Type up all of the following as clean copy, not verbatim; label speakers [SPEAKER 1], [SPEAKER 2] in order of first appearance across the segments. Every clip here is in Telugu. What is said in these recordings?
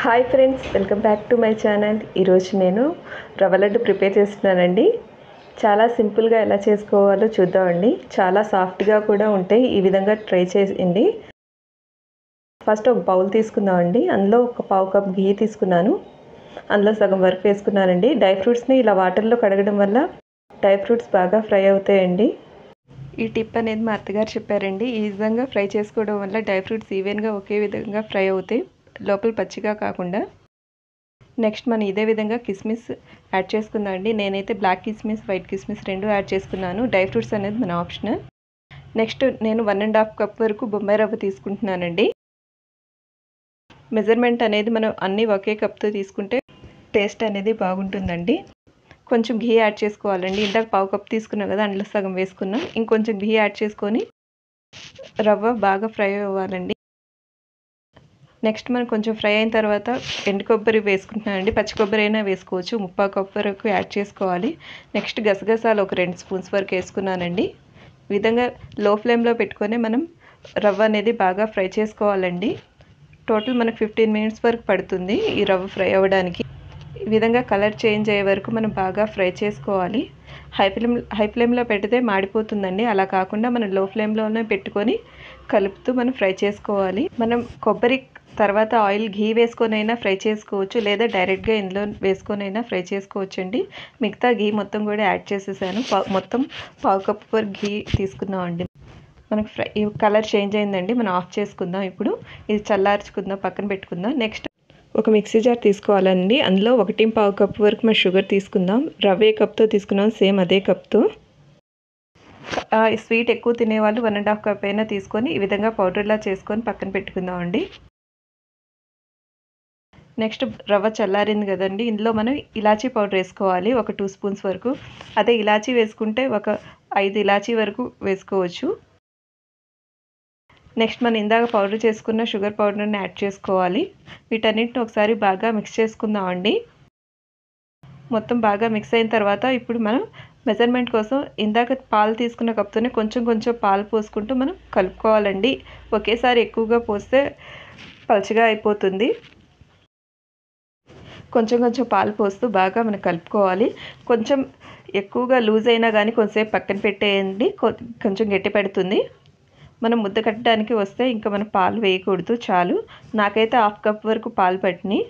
[SPEAKER 1] Hi friends, welcome back to my channel. ఈరోజు నేను రవ్వ లడ్డు ప్రిపేర్ చేస్తున్నానండి. చాలా సింపుల్గా ఎలా చేసుకోవాలో చూద్దామండి. చాలా సాఫ్ట్గా కూడా ఉంటాయి. ఈ విధంగా ట్రై చేయండి. ఫస్ట్ ఒక బౌల్ తీసుకుందామండి. అందులో ఒక పావు కప్ ఘీ తీసుకున్నాను. అందులో సగం వరకు వేసుకున్నానండి. డ్రై ఫ్రూట్స్ని ఇలా వాటర్లో కడగడం వల్ల డ్రై ఫ్రూట్స్ బాగా ఫ్రై అవుతాయండి. ఈ టిప్ అనేది మా అత్తగారు చెప్పారండి. ఈ విధంగా ఫ్రై చేసుకోవడం వల్ల డ్రై ఫ్రూట్స్ ఈవెన్గా ఒకే విధంగా ఫ్రై అవుతాయి, లోపల పచ్చిగా కాకుండా. నెక్స్ట్ మనం ఇదే విధంగా కిస్మిస్ యాడ్ చేసుకుందాం అండి. నేనైతే బ్లాక్ కిస్మిస్, వైట్ కిస్మిస్ రెండు యాడ్ చేసుకున్నాను. డ్రై ఫ్రూట్స్ అనేది మన ఆప్షనల్. నెక్స్ట్ నేను 1.5 కప్ వరకు బొంబాయి రవ్వ తీసుకుంటున్నానండి. మెజర్మెంట్ అనేది మనం అన్నీ ఒకే కప్తో తీసుకుంటే టేస్ట్ అనేది బాగుంటుందండి. కొంచెం ఘీ యాడ్ చేసుకోవాలండి. ఇందాక పావు కప్ తీసుకున్నాం కదా, అందులో సగం వేసుకున్నాం. ఇంకొంచెం ఘీ యాడ్ చేసుకొని రవ్వ బాగా ఫ్రై అవ్వాలండి. నెక్స్ట్ మనం కొంచెం ఫ్రై అయిన తర్వాత ఎండు కొబ్బరి వేసుకుంటున్నానండి. పచ్చి కొబ్బరి అయినా వేసుకోవచ్చు. 3/4 కప్ వరకు యాడ్ చేసుకోవాలి. నెక్స్ట్ గసగసాలు ఒక 2 స్పూన్స్ వరకు వేసుకున్నానండి. ఈ విధంగా లో ఫ్లేమ్లో పెట్టుకొని మనం రవ్వ అనేది బాగా ఫ్రై చేసుకోవాలండి. టోటల్ మనకు 15 మినిట్స్ వరకు పడుతుంది ఈ రవ్వ ఫ్రై అవ్వడానికి. ఈ విధంగా కలర్ చేంజ్ అయ్యే వరకు మనం బాగా ఫ్రై చేసుకోవాలి. హై ఫ్లేమ్లో పెడితే మాడిపోతుందండి. అలా కాకుండా మనం లో ఫ్లేమ్లోనే పెట్టుకొని కలుపుతూ మనం ఫ్రై చేసుకోవాలి. మనం కొబ్బరి తర్వాత ఆయిల్ ఘీ వేసుకొనైనా ఫ్రై చేసుకోవచ్చు, లేదా డైరెక్ట్గా ఇందులో వేసుకొనైనా ఫ్రై చేసుకోవచ్చు అండి. మిగతా ఘీ మొత్తం కూడా యాడ్ చేసేసాను. మొత్తం పావు కప్ వరకు ఘీ తీసుకున్నామండి. మనకు ఫ్రై కలర్ చేంజ్ అయిందండి. మనం ఆఫ్ చేసుకుందాం. ఇప్పుడు ఇది చల్లార్చుకుందాం, పక్కన పెట్టుకుందాం. నెక్స్ట్ ఒక మిక్సీ జార్ తీసుకోవాలండి. అందులో 1/4 కప్ వరకు మనం షుగర్ తీసుకుందాం. రవ్వ ఏ కప్తో తీసుకున్నాం సేమ్ అదే కప్తో. స్వీట్ ఎక్కువ తినేవాళ్ళు 1.5 కప్ అయినా తీసుకొని ఈ విధంగా పౌడర్లా చేసుకొని పక్కన పెట్టుకుందాం అండి. నెక్స్ట్ రవ్వ చల్లారింది కదండి, ఇందులో మనం ఇలాచీ పౌడర్ వేసుకోవాలి. ఒక 2 స్పూన్స్ వరకు. అదే ఇలాచీ వేసుకుంటే ఒక 5 ఇలాచీ వరకు వేసుకోవచ్చు. నెక్స్ట్ మనం ఇందాక పౌడర్ చేసుకున్న షుగర్ పౌడర్ని యాడ్ చేసుకోవాలి. వీటన్నిటిని ఒకసారి బాగా మిక్స్ చేసుకుందామండి. మొత్తం బాగా మిక్స్ అయిన తర్వాత ఇప్పుడు మనం మెజర్మెంట్ కోసం ఇందాక పాలు తీసుకున్న కప్తోనే కొంచెం కొంచెం పాలు పోసుకుంటూ మనం కలుపుకోవాలండి. ఒకేసారి ఎక్కువగా పోస్తే పలుచగా అయిపోతుంది. కొంచెం కొంచెం పాలు పోస్తూ బాగా మనం కలుపుకోవాలి. కొంచెం ఎక్కువగా లూజ్ అయినా కానీ కొంచెంసేపు పక్కన పెట్టేయండి. కొంచెం గట్టి పెడుతుంది. మనం ముద్ద కట్టడానికి వస్తే ఇంకా మనం పాలు వేయకూడదు, చాలు. నాకైతే 1/2 కప్ వరకు పాలు పట్టినాయి.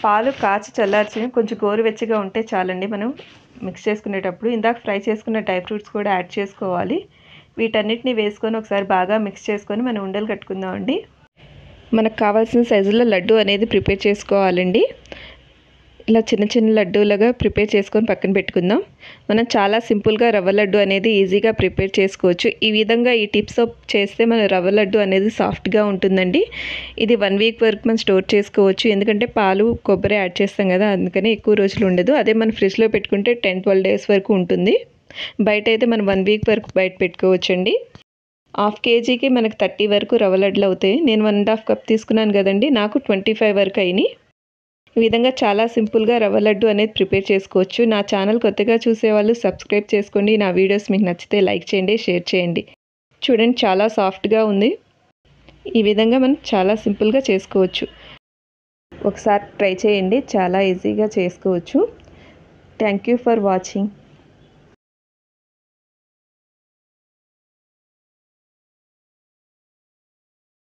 [SPEAKER 1] పాలు కాచి చల్లార్చి కొంచెం గోరువెచ్చగా ఉంటే చాలండి. మనం మిక్స్ చేసుకునేటప్పుడు ఇందాక ఫ్రై చేసుకున్న డ్రై ఫ్రూట్స్ కూడా యాడ్ చేసుకోవాలి. వీటన్నిటిని వేసుకొని ఒకసారి బాగా మిక్స్ చేసుకొని మనం ఉండలు కట్టుకుందామండి. మనకు కావాల్సిన సైజులో లడ్డు అనేది ప్రిపేర్ చేసుకోవాలండి. ఇలా చిన్న చిన్న లడ్డూలుగా ప్రిపేర్ చేసుకొని పక్కన పెట్టుకుందాం. మనం చాలా సింపుల్గా రవ్వ లడ్డు అనేది ఈజీగా ప్రిపేర్ చేసుకోవచ్చు. ఈ విధంగా ఈ టిప్స్ చేస్తే మన రవ్వ లడ్డు అనేది సాఫ్ట్గా ఉంటుందండి. ఇది 1 వీక్ వరకు మనం స్టోర్ చేసుకోవచ్చు. ఎందుకంటే పాలు, కొబ్బరి యాడ్ చేస్తాం కదా, అందుకని ఎక్కువ రోజులు ఉండదు. అదే మనం ఫ్రిడ్జ్లో పెట్టుకుంటే 10-12 డేస్ వరకు ఉంటుంది. బయట అయితే మనం 1 వీక్ వరకు బయట పెట్టుకోవచ్చండి. 1/2 కేజీకి మనకు 30 వరకు రవ్వ లడ్డులు అవుతాయి. నేను 1.5 కప్ తీసుకున్నాను కదండి, నాకు 25 వరకు అయినాయి. ఈ విధంగా చాలా సింపుల్గా రవ్వ లడ్డు అనేది ప్రిపేర్ చేసుకోవచ్చు. నా ఛానల్ కొత్తగా చూసేవాళ్ళు సబ్స్క్రైబ్ చేసుకోండి. నా వీడియోస్ మీకు నచ్చితే లైక్ చేయండి, షేర్ చేయండి. చూడండి, చాలా సాఫ్ట్గా ఉంది. ఈ విధంగా మనం చాలా సింపుల్గా చేసుకోవచ్చు. ఒకసారి ట్రై చేయండి, చాలా ఈజీగా చేసుకోవచ్చు. Thank you for watching.